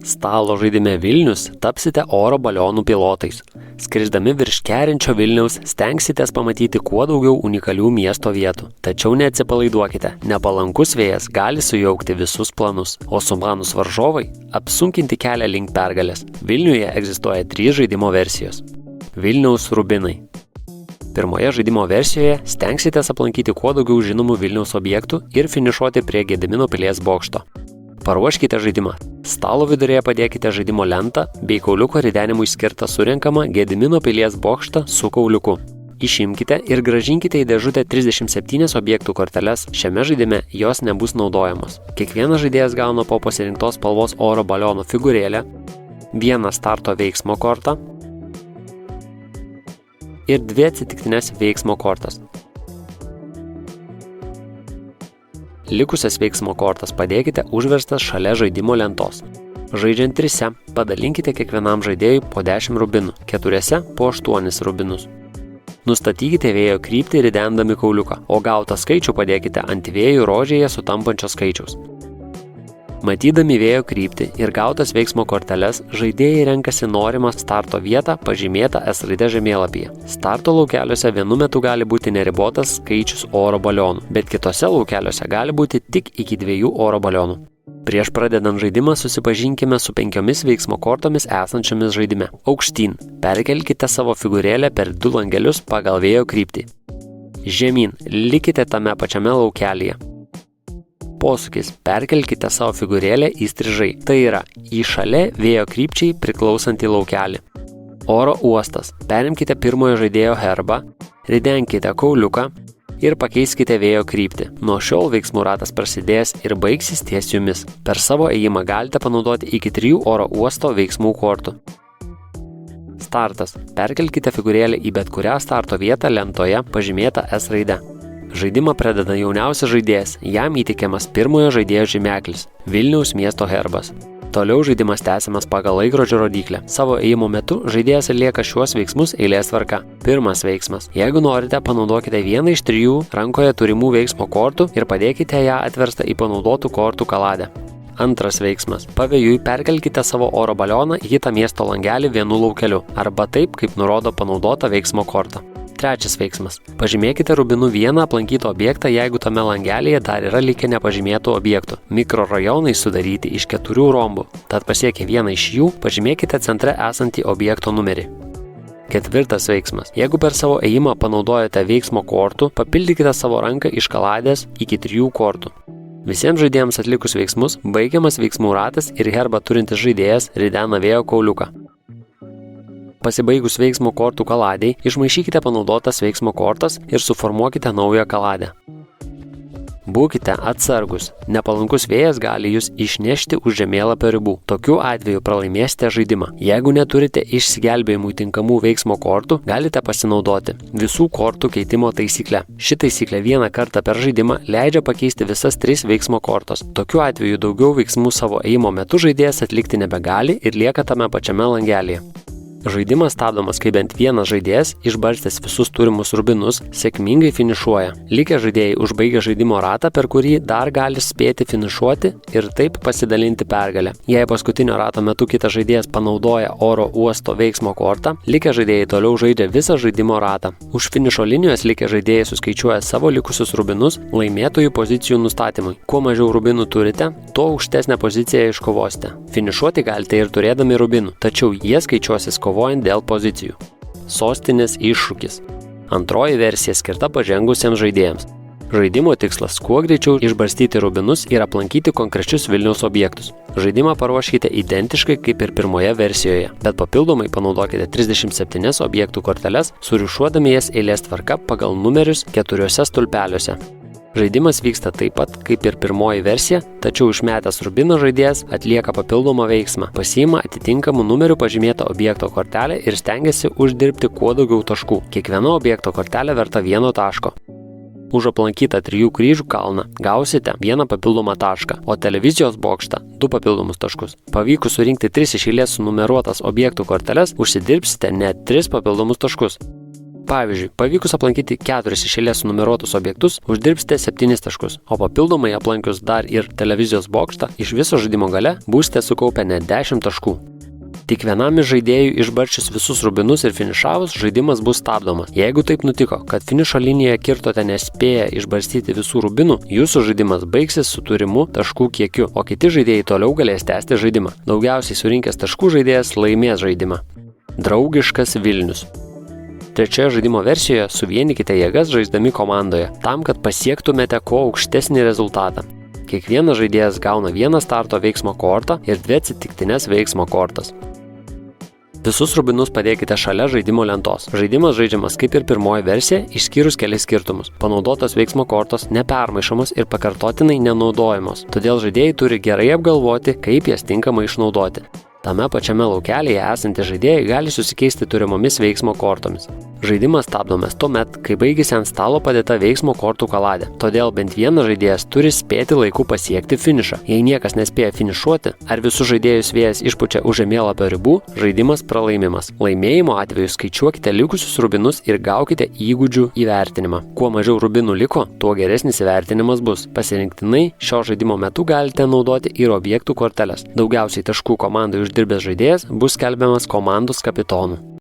Stalo žaidime Vilnius tapsite oro balionų pilotais. Skrisdami virš kerinčio Vilniaus stengsitės pamatyti kuo daugiau unikalių miesto vietų. Tačiau neatsipalaiduokite, nepalankus vėjas gali sujaukti visus planus, o sumanūs varžovai apsunkinti kelią link pergalės. Vilniuje egzistuoja 3 žaidimo versijos. Vilniaus rubinai. Pirmoje žaidimo versijoje stengsitės aplankyti kuo daugiau žinomų Vilniaus objektų ir finišuoti prie Gedimino pilies bokšto. Paruoškite žaidimą. Stalo vidurėje padėkite žaidimo lentą bei kauliuko ridenimui skirtą surenkamą Gedimino pilies bokštą su kauliuku. Išimkite ir grąžinkite į dėžutę 37 objektų korteles. Šiame žaidime jos nebus naudojamos. Kiekvienas žaidėjas gauna po pasirinktos spalvos oro baliono figūrėlę, vieną starto veiksmo kortą ir 2 atsitiktinės veiksmo kortas. Likusias veiksmo kortas padėkite užverstas šalia žaidimo lentos. Žaidžiant 3, padalinkite kiekvienam žaidėjui po 10 rubinų, 4 po 8 rubinus. Nustatykite vėjo kryptį ridendami kauliuką, o gautą skaičių padėkite ant vėjų rožėje sutampančio skaičiaus. Matydami vėjo kryptį ir gautas veiksmo korteles, žaidėjai renkasi norimą starto vietą pažymėtą S raide žemėlapyje. Starto laukeliuose vienu metu gali būti neribotas skaičius oro balionų, bet kitose laukeliuose gali būti tik iki 2 oro balionų. Prieš pradedant žaidimą susipažinkime su 5 veiksmo kortomis esančiomis žaidime. Aukštyn. Perkelkite savo figūrėlę per 2 langelius pagal vėjo kryptį. Žemyn. Likite tame pačiame laukelyje. Posūkis. Perkelkite savo figūrėlę įstrižai, tai yra į šalia vėjo krypčiai priklausantį laukelį. Oro uostas. Perimkite pirmojo žaidėjo herbą, ridenkite kauliuką ir pakeiskite vėjo kryptį. Nuo šiol veiksmų ratas prasidės ir baigsis ties jumis. Per savo ėjimą galite panaudoti iki 3 oro uosto veiksmų kortų. Startas. Perkelkite figūrėlę į bet kurią starto vietą lentoje pažymėtą S raide. Žaidimą pradeda jauniausias žaidėjas, jam įteikiamas pirmojo žaidėjo žymeklis – Vilniaus miesto herbas. Toliau žaidimas tęsiamas pagal laikrodžio rodyklę. Savo ėjimo metu žaidėjas atlieka šiuos veiksmus eilės tvarka. Pirmas veiksmas. Jeigu norite, panaudokite vieną iš 3 rankoje turimų veiksmo kortų ir padėkite ją atverstą į panaudotų kortų kaladę. Antras veiksmas. Pavėjui perkelkite savo oro balioną į kitą miesto langelį vienu laukeliu, arba taip, kaip nurodo panaudota veiksmo korta. Trečias veiksmas. Pažymėkite rubinu vieną aplankytą objektą, jeigu tame langelėje dar yra likę nepažymėtų objektų. Mikrorajonai sudaryti iš 4 rombų, tad pasiekę vieną iš jų, pažymėkite centre esantį objekto numerį. Ketvirtas veiksmas. Jeigu per savo ėjimą panaudojate veiksmo kortų, papildykite savo ranką iš kaladės iki 3 kortų. Visiems žaidėjams atlikus veiksmus, baigiamas veiksmų ratas ir herbą turintis žaidėjas ridena vėjo kauliuką. Pasibaigus veiksmo kortų kaladei, išmaišykite panaudotas veiksmo kortas ir suformuokite naują kaladę. Būkite atsargus. Nepalankus vėjas gali jūs išnešti už žemėlapio ribų. Tokiu atveju pralaimėsite žaidimą. Jeigu neturite išsigelbėjimui tinkamų veiksmo kortų, galite pasinaudoti visų kortų keitimo taisykle. Ši taisyklė vieną kartą per žaidimą leidžia pakeisti visas 3 veiksmo kortos. Tokiu atveju daugiau veiksmų savo ėjimo metu žaidėjas atlikti nebegali ir lieka tame pačiame langelėje. Žaidimas stabdomas, kai bent vienas žaidėjas, išbarstęs visus turimus rubinus, sėkmingai finišuoja. Likę žaidėjai užbaigia žaidimo ratą, per kurį dar gali spėti finišuoti ir taip pasidalinti pergalę. Jei paskutinio rato metu kitas žaidėjas panaudoja oro uosto veiksmo kortą, likę žaidėjai toliau žaidžia visą žaidimo ratą. Už finišo linijos likę žaidėjai suskaičiuoja savo likusius rubinus laimėtojų pozicijų nustatymui. Kuo mažiau rubinų turite, tuo aukštesnę poziciją iškovosite. Finišuoti galite ir turėdami rubinų, tačiau jie skaičiuosis kovojant dėl pozicijų. Sostinės iššūkis. Antroji versija skirta pažengusiems žaidėjams. Žaidimo tikslas – kuo greičiau išbarstyti rubinus ir aplankyti konkrečius Vilniaus objektus. Žaidimą paruoškite identiškai kaip ir pirmoje versijoje, bet papildomai panaudokite 37 objektų korteles, surišuodami jas eilės tvarka pagal numerius 4 stulpeliuose. Žaidimas vyksta taip pat kaip ir pirmoji versija, tačiau išmetęs rubiną žaidėjas atlieka papildomą veiksmą. Pasiima atitinkamų numerių pažymėtą objekto kortelę ir stengiasi uždirbti kuo daugiau taškų. Kiekviena objekto kortelė verta 1 taško. Už aplankytą 3 kryžių kalną gausite 1 papildomą tašką, o televizijos bokštą 2 papildomus taškus. Pavykus surinkti 3 iš eilės sunumeruotas objektų korteles, užsidirbsite net 3 papildomus taškus. Pavyzdžiui, pavykus aplankyti 4 iš eilės numeruotus objektus, uždirbsite 7 taškus, o papildomai aplankius dar ir televizijos bokštą, iš viso žaidimo gale būsite sukaupę net 10 taškų. Tik vienam iš žaidėjų išbarčius visus rubinus ir finišavus, žaidimas bus stabdomas. Jeigu taip nutiko, kad finišo linijoje kirtote nespėję išbarstyti visų rubinų, jūsų žaidimas baigsis su turimu taškų kiekiu, o kiti žaidėjai toliau galės tęsti žaidimą. Daugiausiai surinkęs taškų žaidėjas laimės žaidimą. Draugiškas Vilnius. Trečioje žaidimo versijoje suvienykite jėgas žaisdami komandoje, tam, kad pasiektumėte kuo aukštesnį rezultatą. Kiekvienas žaidėjas gauna vieną starto veiksmo kortą ir 2 atsitiktinės veiksmo kortas. Visus rubinus padėkite šalia žaidimo lentos. Žaidimas žaidžiamas kaip ir pirmoji versija, išskyrus kelis skirtumus. Panaudotos veiksmo kortos nepermaišomos ir pakartotinai nenaudojamos, todėl žaidėjai turi gerai apgalvoti, kaip jas tinkamai išnaudoti. Tame pačiame laukelėje esantys žaidėjai gali susikeisti turimomis veiksmo kortomis. Žaidimas stabdomas tuomet, kai baigėsi ant stalo padėta veiksmo kortų kaladė. Todėl bent vienas žaidėjas turi spėti laiku pasiekti finišą. Jei niekas nespėja finišuoti, ar visų žaidėjus vėjas išpučia už žemėlapio ribų, žaidimas pralaimimas. Laimėjimo atveju skaičiuokite likusius rubinus ir gaukite įgūdžių įvertinimą. Kuo mažiau rubinų liko, tuo geresnis įvertinimas bus. Pasirinktinai šio žaidimo metu galite naudoti ir objektų korteles. Daugiausiai taškų komandai uždirbęs žaidėjas bus skelbiamas komandos kapitonu.